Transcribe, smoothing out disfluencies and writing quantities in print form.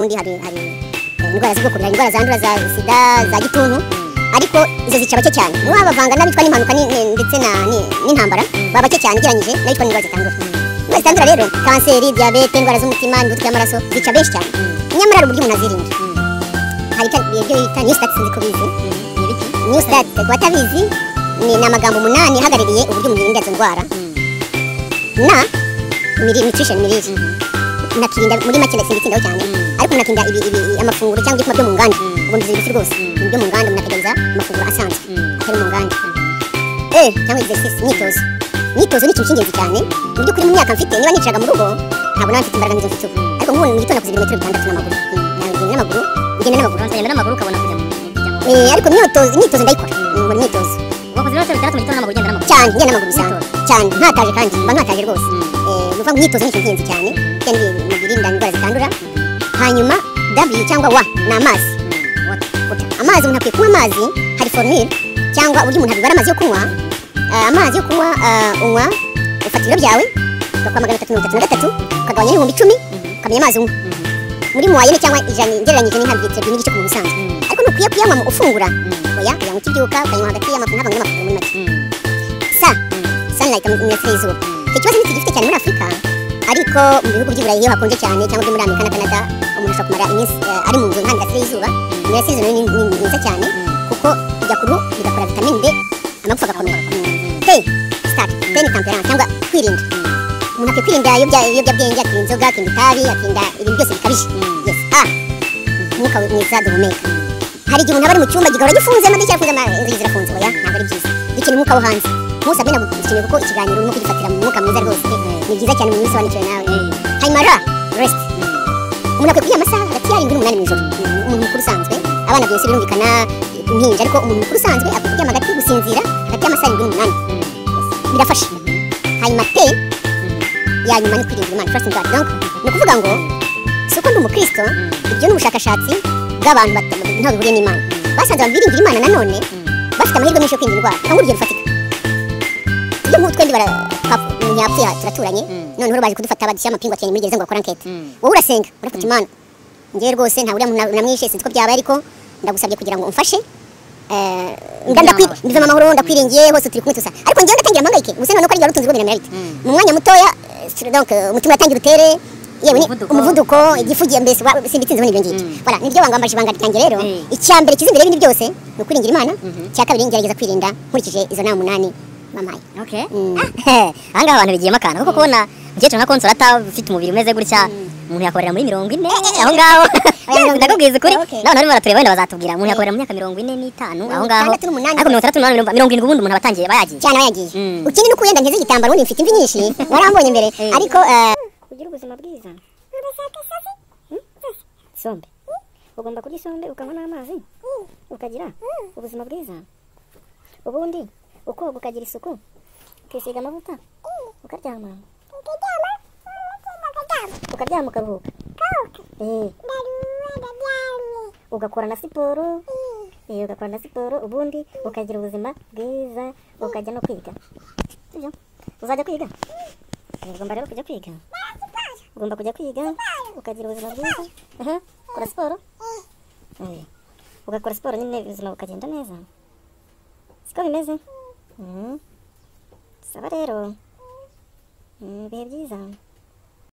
undi hari indwara z'ubwoko bwa indwara zandura za sida za gituntu ariko izo zica bake cyane niho abavanga n'abitwa n'impanuka ndetse n'intambara baba bake cyane ugereranyije n'abitwa n'indwara zitandura. Indwara zitandura rero kanseri, diyabete, indwara z'umutima, imivuduko y'amaraso zica benshi cyane, nyamara hari uburyo umuntu azirinda. Hari ibyo bita new stat, sinzi ko bizi new stat, ku batabizi ni amagambo 8 ahagarariye uburyo umuntu yirinda izo ndwara na nutrition, mirire nakirinda muri make singitindaho cyane ariko nakinda amafunguro cyangwa ibyo mu nganda ubwo ndizigufi rwose ibyo mu nganda munategereza amafunguro asanzwe atari mu nganda cyangwa exercise, imyitozo ni ikintu cy'ingenzi cyane mu by'ukuri. Mu myaka mfite niba nicaraga mu rugo ntabwo nafite imbaraga nk'izo mfite ubu, ariko nk'ubu mu gitondo nakoze ibirometero 6 n'amaguru, ngenda n'amaguru ukabona kujya ariko imyitozo ndayikora, nkora imyitozo wakoze ibirometero 6 mu gitondo n'amaguru, ugenda n'amaguru cyane, ngenda n'amaguru bisanzwe cyane nkataje, kandi mba nkataje rwose. Nuvuga imyitozo ni ikintu cy'ingenzi cyane kandi mu birinda indwara zitandura. Hanyuma W cyangwa W ni amazi. Amazi umuntu akwiye kunywa amazi, hari formule cyangwa uburyo umuntu abibara amazi yo kunywa. Amazi yo kunywa unywa ufata ibiro byawe ugakora 333 ukagabanya n'ibihumbi 10 ukamenya amazi unywa muri moyenne cyangwa ijana ngereranyije ni 100 litiro n'igice ku muntu usanzwe, ariko nukwiye kuyanywa mu ufungura oya uyanywa ukibyuka ukanywa hagati y'amafu n'avange n'amafunguro muri make. Sunlight imirasire y'izuba ikibazo ni gifite cyane muri Afurika, ariko mu bihugu by'Iburayi iyo hakonje cyane cyangwa muri Amerika na Canada umuntu ashobora kumara iminsi ari mu nzu nta mirasire y'izuba. Imirasire y'izuba ni myiza cyane kuko ijya ku ruhu igakora vitamine D, amagufa agakomera. Start ni temperance cyangwa kwirinda. Umuntu akwiye kwirinda ibiyobyabwenge, akirinda inzoga, akirinda itabi, akirinda ibintu byose bikabije. Umwuka mwiza duhumeka. Hari igihe umuntu aba ari mu cyumba gihora gifunze, amadirishya afunze, inzugi zirafunze, oya ntabwo ari byiza. Dukeneye umwuka wo hanze. Musabye nagukeneye kuko ikiganiro urimo kugifatira mu mwuka mwiza rwose, ni byiza cyane mu bisobanukiwe nawe. Hanyuma rest, umuntu akwiye kugira amasaha hagati y'arindwi n'umunani mu ijoro. Umuntu mukuru usanzwe, abana byose birumvikana impinja, ariko umuntu mukuru usanzwe akwiye kuryama hagati gusinzira hagati y'amasaha 7 n'umunani, birafasha. Hanyuma ya nyuma ni kwirinda Imana, trust in God. Donc ni ukuvuga ngo siko ndi umukristo, ibyo ni ubushakashatsi bw'abantu ntaho bihuriye n'Imana. Basanze abantu biringira Imana nanone bafite amahirwe menshi yo kwirinda indwara, cyangwa urugero rufatika. Iyo nk'ubu twembi umuntu yapfuye turaturanye, noneho baje kudufata badushyira amapingu cyane muri gereza ngo bakore ankete. Wowe urasenga uravuga Imana, ngewe rwose nta uriya namwishe, sinzi ko byabaye, ariko ndagusabye kugira ngo umfashe ndive mu mahoro, ndakwiringiye hose turi kumwe tusa, ariko ngewe ndatangira mpangayike ubuse none ko ari urutunzi rw'ibintu biramera bite mu mwanya mutoya. Donc umutima uratangira utere, yewe ni umuvuduko, igifu giye mbese simbitsinzeho n'ibyo ngibyo. Voilà, nibyo wangambajije ibanga ryanjye rero. Icyambere kiza imbere y'ibindi byose ni ukwiringira Imana, cya kabiri ngerageza kwirinda nkurikije izo nama 8 mamaye. Okay. Ahangaha abantu bigiyemo akantu kuko kubona umukecuru nka Consolata ufite umubiri umeze gutya umuntu yakorera muri 40 aho ngaho ndakubwiza ukuri none barimo baratureba wenda bazatubwira umuntu yakorera mu myaka 45 aho ngaho ariko 68 70 ubundi umuntu abatangiye bayagiye cyane bayagiye. Ukindi nuko yenda nkeze igitambaro ubundi mfite imvi nyinshi warambonye imbere, ariko kugira ubuzima bwiza sombe ugomba kurya isombe ukanywa n'amazi ukagira ubuzima bwiza, ubundi ukoga ukagira isuku ukisiga amavuta ukaryama ukaruhuka ugakora na siporo ubundi ukagira ubuzima bwiza ukajya no kwiga. Uzajya kwiga? Ugomba rero kujya kwiga, ugomba kujya kwiga ukagira ubuzima bwiza. Kora siporo, ugakora siporo nyine ubuzima bukagenda neza, siko bimeze. Saba rero ibihe byiza.